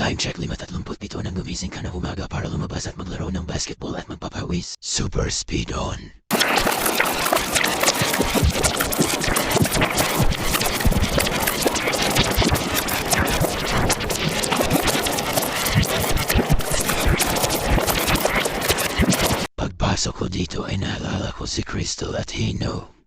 Time check 5:37 nang gumising ka ng umaga para lumabas at maglaro ng basketball at magpapawis. Super speed on. Pagpasok ko dito ay naalala ko si Crystal at Hino.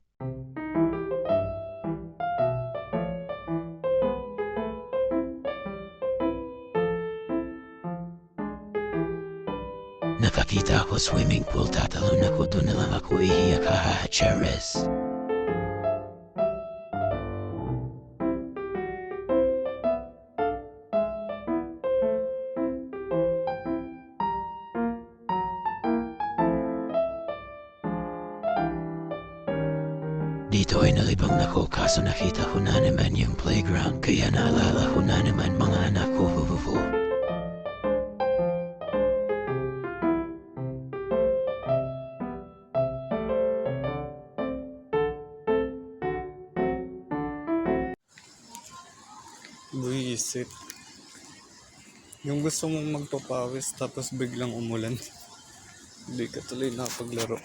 Nakakita ako swimming pool, tatalon ako, doon na lang ako ihiyak, haha, Cheres. Dito ay nalibang nako, kaso nakita ko na naman yung playground, kaya naalala ko na naman mga anak ko, vuvuvu. Buisit. Yung gusto mong magpapawis tapos biglang umulan. Hindi ka tuloy nakapaglaro.